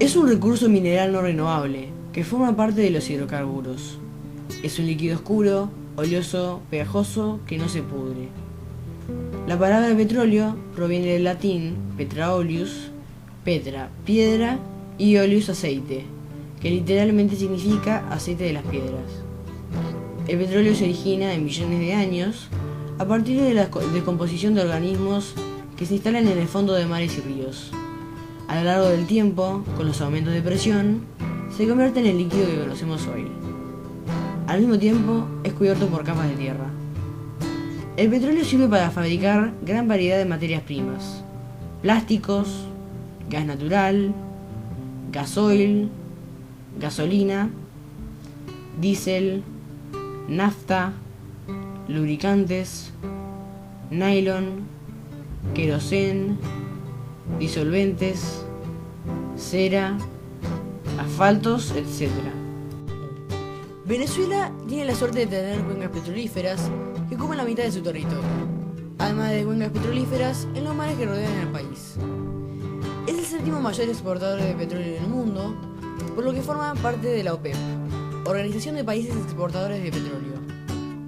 Es un recurso mineral no renovable que forma parte de los hidrocarburos. Es un líquido oscuro, oleoso, pegajoso que no se pudre. La palabra petróleo proviene del latín petraolius, petra, piedra, y oleus, aceite, que literalmente significa aceite de las piedras. El petróleo se origina en millones de años a partir de la descomposición de organismos que se instalan en el fondo de mares y ríos. A lo largo del tiempo, con los aumentos de presión, se convierte en el líquido que conocemos hoy. Al mismo tiempo, es cubierto por capas de tierra. El petróleo sirve para fabricar gran variedad de materias primas: plásticos, gas natural, gasoil, gasolina, diésel, nafta, lubricantes, nylon, querosén, disolventes, cera, asfaltos, etc. Venezuela tiene la suerte de tener cuencas petrolíferas que cubren la mitad de su territorio, además de cuencas petrolíferas en los mares que rodean el país. Es el séptimo mayor exportador de petróleo en el mundo, por lo que forma parte de la OPEP, Organización de Países Exportadores de Petróleo,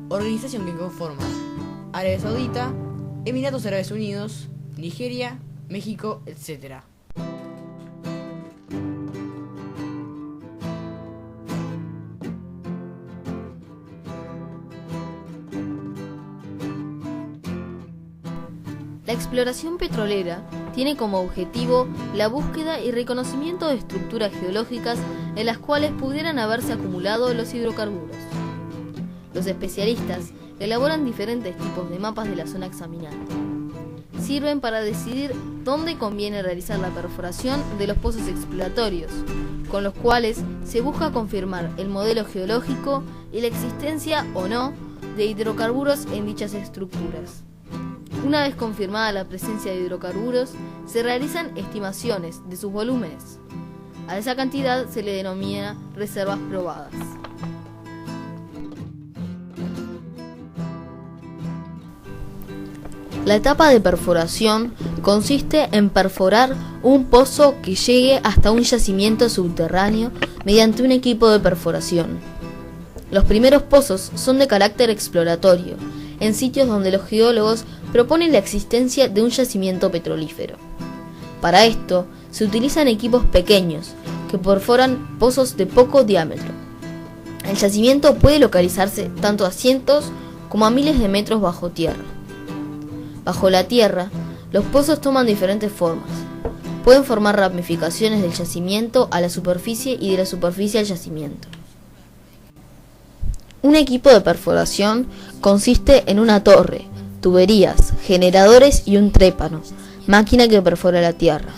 organización que conforma Arabia Saudita, Emiratos Árabes Unidos, Nigeria, México, etc. La exploración petrolera tiene como objetivo la búsqueda y reconocimiento de estructuras geológicas en las cuales pudieran haberse acumulado los hidrocarburos. Los especialistas elaboran diferentes tipos de mapas de la zona examinada. Sirven para decidir dónde conviene realizar la perforación de los pozos exploratorios, con los cuales se busca confirmar el modelo geológico y la existencia o no de hidrocarburos en dichas estructuras. Una vez confirmada la presencia de hidrocarburos, se realizan estimaciones de sus volúmenes. A esa cantidad se le denomina reservas probadas. La etapa de perforación consiste en perforar un pozo que llegue hasta un yacimiento subterráneo mediante un equipo de perforación. Los primeros pozos son de carácter exploratorio, en sitios donde los geólogos proponen la existencia de un yacimiento petrolífero. Para esto, se utilizan equipos pequeños que perforan pozos de poco diámetro. El yacimiento puede localizarse tanto a cientos como a miles de metros bajo tierra. Bajo la tierra, los pozos toman diferentes formas. Pueden formar ramificaciones del yacimiento a la superficie y de la superficie al yacimiento. Un equipo de perforación consiste en una torre, tuberías, generadores y un trépano, máquina que perfora la tierra.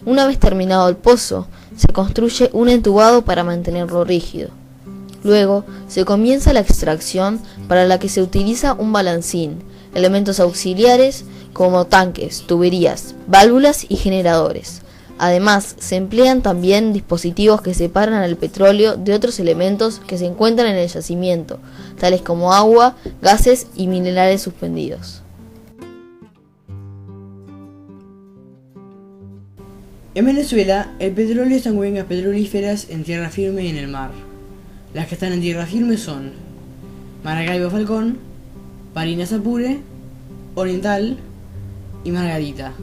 Una vez terminado el pozo, se construye un entubado para mantenerlo rígido. Luego, se comienza la extracción, para la que se utiliza un balancín, elementos auxiliares como tanques, tuberías, válvulas y generadores. Además, se emplean también dispositivos que separan el petróleo de otros elementos que se encuentran en el yacimiento, tales como agua, gases y minerales suspendidos. En Venezuela, el petróleo está en cuencas petrolíferas en tierra firme y en el mar. Las que están en tierra firme son Maracaibo Falcón, Barinas Apure, Oriental y Margarita.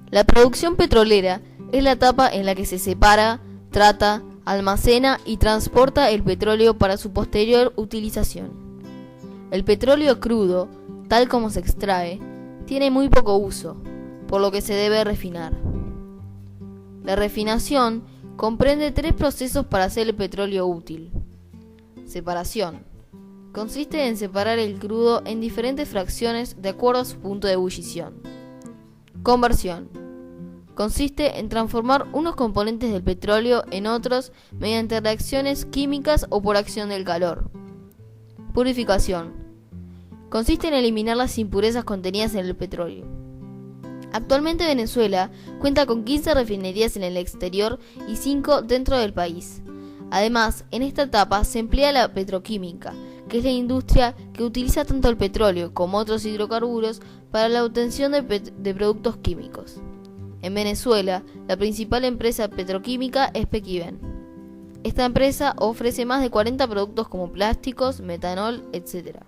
La producción petrolera es la etapa en la que se separa, trata, almacena y transporta el petróleo para su posterior utilización. El petróleo crudo, tal como se extrae, tiene muy poco uso, por lo que se debe refinar. La refinación comprende 3 procesos para hacer el petróleo útil. Separación. Consiste en separar el crudo en diferentes fracciones de acuerdo a su punto de ebullición. Conversión. Consiste en transformar unos componentes del petróleo en otros mediante reacciones químicas o por acción del calor. Purificación. Consiste en eliminar las impurezas contenidas en el petróleo. Actualmente Venezuela cuenta con 15 refinerías en el exterior y 5 dentro del país. Además, en esta etapa se emplea la petroquímica, que es la industria que utiliza tanto el petróleo como otros hidrocarburos para la obtención de productos químicos. En Venezuela, la principal empresa petroquímica es Pequiven. Esta empresa ofrece más de 40 productos como plásticos, metanol, etc.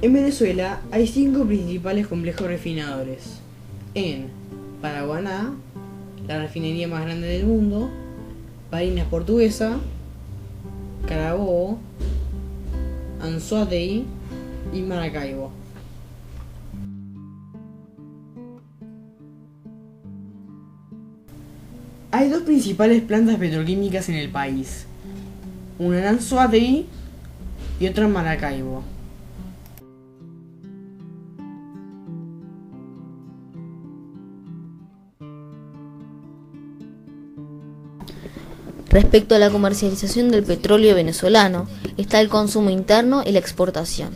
En Venezuela hay 5 principales complejos refinadores. En Paraguaná, la refinería más grande del mundo, Barinas Portuguesa, Carabobo, Anzoátegui y Maracaibo. Hay 2 principales plantas petroquímicas en el país, una en Anzoátegui y otra en Maracaibo. Respecto a la comercialización del petróleo venezolano, está el consumo interno y la exportación.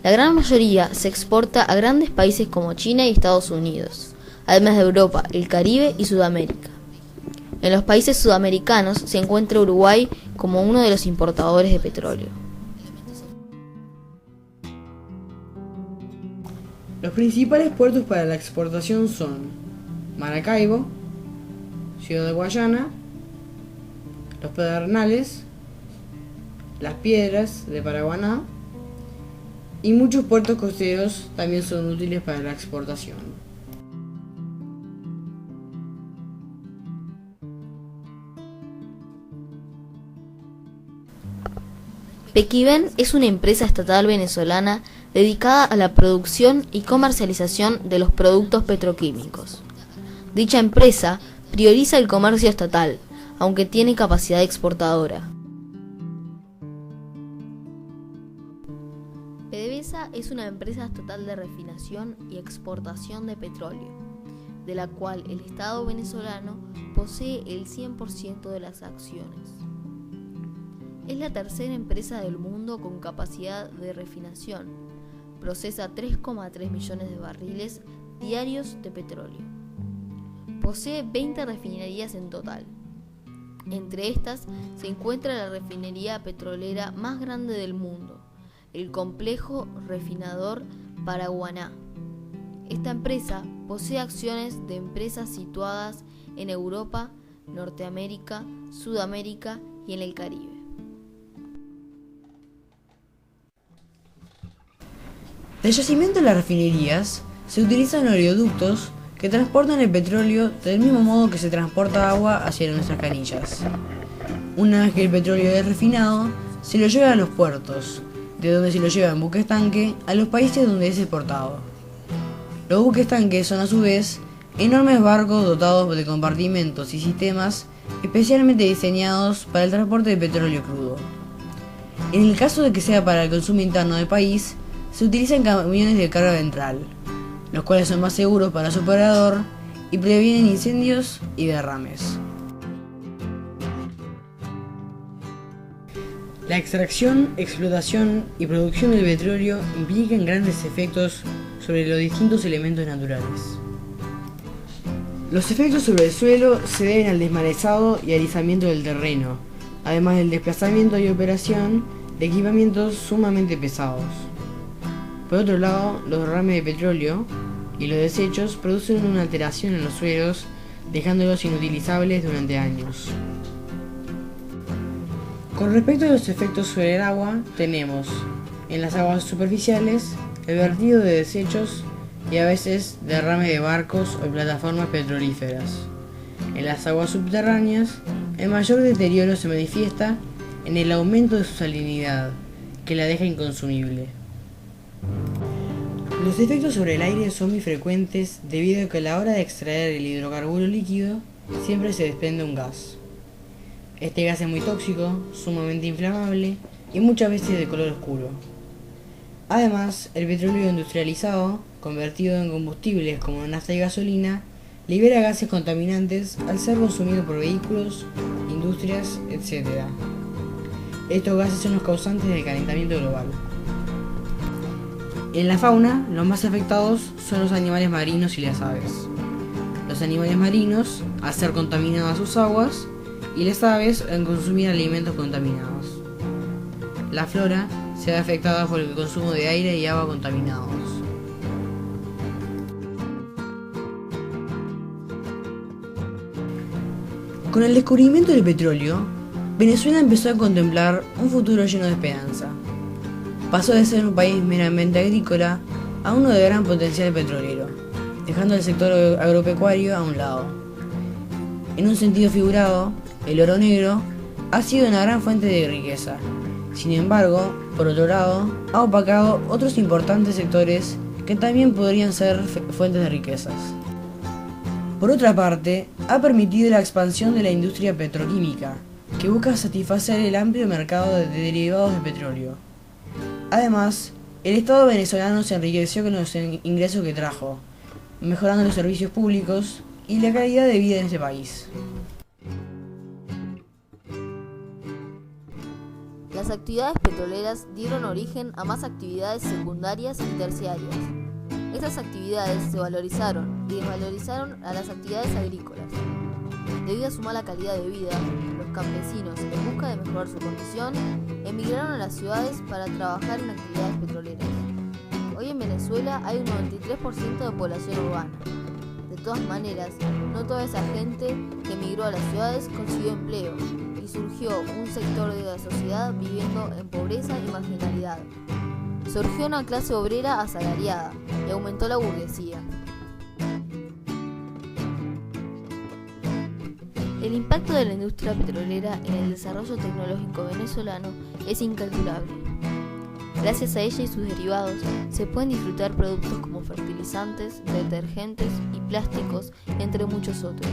La gran mayoría se exporta a grandes países como China y Estados Unidos, además de Europa, el Caribe y Sudamérica. En los países sudamericanos se encuentra Uruguay como uno de los importadores de petróleo. Los principales puertos para la exportación son Maracaibo, Ciudad de Guayana, Los Pedernales, Las Piedras de Paraguaná y muchos puertos costeros también son útiles para la exportación. Pequiven es una empresa estatal venezolana dedicada a la producción y comercialización de los productos petroquímicos. Dicha empresa prioriza el comercio estatal, aunque tiene capacidad exportadora. PDVSA es una empresa estatal de refinación y exportación de petróleo, de la cual el Estado venezolano posee el 100% de las acciones. Es la tercera empresa del mundo con capacidad de refinación. Procesa 3,3 millones de barriles diarios de petróleo. Posee 20 refinerías en total. Entre estas se encuentra la refinería petrolera más grande del mundo, el complejo refinador Paraguaná. Esta empresa posee acciones de empresas situadas en Europa, Norteamérica, Sudamérica y en el Caribe. Del yacimiento de las refinerías se utilizan oleoductos que transportan el petróleo del mismo modo que se transporta agua hacia nuestras canillas. Una vez que el petróleo es refinado, se lo lleva a los puertos, de donde se lo lleva en buques tanque a los países donde es exportado. Los buques tanque son a su vez enormes barcos dotados de compartimentos y sistemas especialmente diseñados para el transporte de petróleo crudo. En el caso de que sea para el consumo interno del país, se utilizan camiones de carga ventral, los cuales son más seguros para su operador y previenen incendios y derrames. La extracción, explotación y producción del petróleo implican grandes efectos sobre los distintos elementos naturales. Los efectos sobre el suelo se deben al desmalezado y alisamiento del terreno, además del desplazamiento y operación de equipamientos sumamente pesados. Por otro lado, los derrames de petróleo y los desechos producen una alteración en los suelos, dejándolos inutilizables durante años. Con respecto a los efectos sobre el agua, tenemos en las aguas superficiales el vertido de desechos y a veces derrame de barcos o plataformas petrolíferas. En las aguas subterráneas, el mayor deterioro se manifiesta en el aumento de su salinidad, que la deja inconsumible. Los efectos sobre el aire son muy frecuentes debido a que a la hora de extraer el hidrocarburo líquido siempre se desprende un gas. Este gas es muy tóxico, sumamente inflamable y muchas veces de color oscuro. Además, el petróleo industrializado, convertido en combustibles como nafta y gasolina, libera gases contaminantes al ser consumido por vehículos, industrias, etc. Estos gases son los causantes del calentamiento global. En la fauna, los más afectados son los animales marinos y las aves. Los animales marinos, al ser contaminadas sus aguas, y las aves en consumir alimentos contaminados. La flora se ve afectada por el consumo de aire y agua contaminados. Con el descubrimiento del petróleo, Venezuela empezó a contemplar un futuro lleno de esperanza. Pasó de ser un país meramente agrícola a uno de gran potencial petrolero, dejando el sector agropecuario a un lado. En un sentido figurado, el oro negro ha sido una gran fuente de riqueza. Sin embargo, por otro lado, ha opacado otros importantes sectores que también podrían ser fuentes de riquezas. Por otra parte, ha permitido la expansión de la industria petroquímica, que busca satisfacer el amplio mercado de derivados de petróleo. Además, el Estado venezolano se enriqueció con los ingresos que trajo, mejorando los servicios públicos y la calidad de vida en este país. Las actividades petroleras dieron origen a más actividades secundarias y terciarias. Estas actividades se valorizaron y desvalorizaron a las actividades agrícolas. Debido a su mala calidad de vida, los campesinos, en busca de mejorar su condición, emigraron a las ciudades para trabajar en actividades petroleras. Hoy en Venezuela hay un 93% de población urbana. De todas maneras, no toda esa gente que emigró a las ciudades consiguió empleo y surgió un sector de la sociedad viviendo en pobreza y marginalidad. Surgió una clase obrera asalariada y aumentó la burguesía. El impacto de la industria petrolera en el desarrollo tecnológico venezolano es incalculable. Gracias a ella y sus derivados se pueden disfrutar productos como fertilizantes, detergentes y plásticos, entre muchos otros.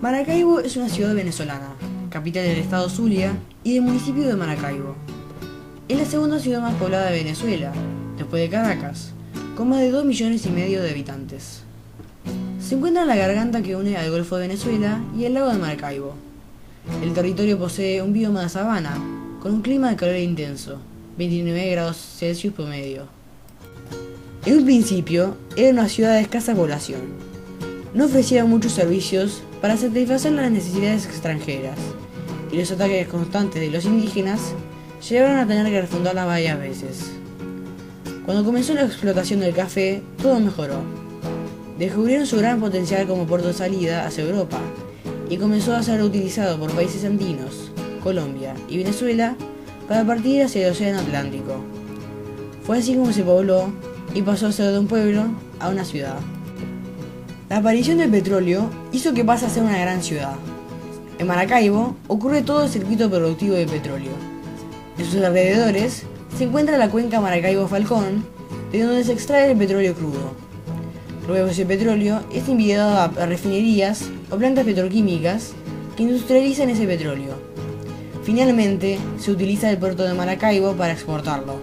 Maracaibo es una ciudad venezolana, capital del estado Zulia y del municipio de Maracaibo. Es la segunda ciudad más poblada de Venezuela, después de Caracas, con más de 2,5 millones de habitantes. Se encuentra en la garganta que une al Golfo de Venezuela y el lago de Maracaibo. El territorio posee un bioma de sabana, con un clima de calor intenso, 29 grados Celsius promedio. En un principio, era una ciudad de escasa población. No ofrecía muchos servicios para satisfacer las necesidades extranjeras, y los ataques constantes de los indígenas llevaron a tener que refundarla varias veces. Cuando comenzó la explotación del café, todo mejoró. Descubrieron su gran potencial como puerto de salida hacia Europa, y comenzó a ser utilizado por países andinos, Colombia y Venezuela para partir hacia el Océano Atlántico. Fue así como se pobló y pasó a ser de un pueblo a una ciudad. La aparición del petróleo hizo que pase a ser una gran ciudad. En Maracaibo ocurre todo el circuito productivo de petróleo. En sus alrededores se encuentra la cuenca Maracaibo-Falcón, de donde se extrae el petróleo crudo. Luego ese petróleo es enviado a refinerías o plantas petroquímicas que industrializan ese petróleo. Finalmente, se utiliza el puerto de Maracaibo para exportarlo.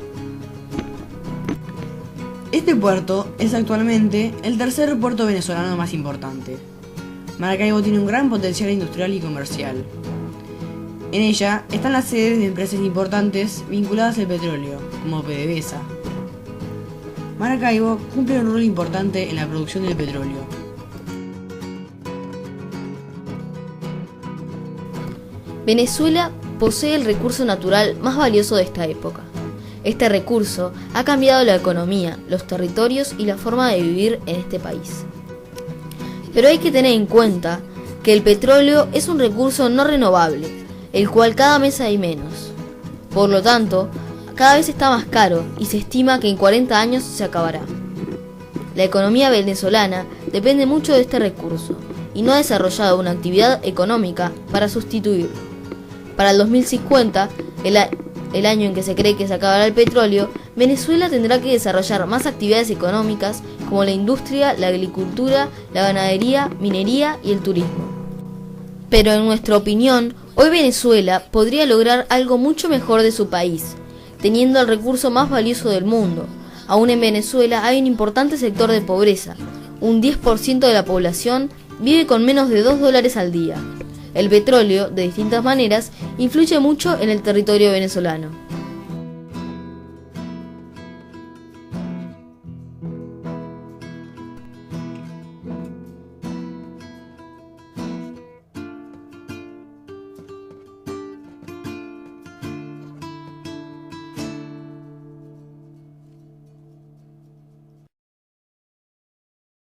Este puerto es actualmente el tercer puerto venezolano más importante. Maracaibo tiene un gran potencial industrial y comercial. En ella están las sedes de empresas importantes vinculadas al petróleo, como PDVSA. Maracaibo cumple un rol importante en la producción del petróleo. Venezuela posee el recurso natural más valioso de esta época. Este recurso ha cambiado la economía, los territorios y la forma de vivir en este país. Pero hay que tener en cuenta que el petróleo es un recurso no renovable, el cual cada mes hay menos. Por lo tanto, cada vez está más caro y se estima que en 40 años se acabará. La economía venezolana depende mucho de este recurso y no ha desarrollado una actividad económica para sustituirlo. Para el 2050, el año en que se cree que se acabará el petróleo, Venezuela tendrá que desarrollar más actividades económicas como la industria, la agricultura, la ganadería, minería y el turismo. Pero en nuestra opinión, hoy Venezuela podría lograr algo mucho mejor de su país, teniendo el recurso más valioso del mundo. Aún en Venezuela hay un importante sector de pobreza. Un 10% de la población vive con menos de $2 al día. El petróleo, de distintas maneras, influye mucho en el territorio venezolano.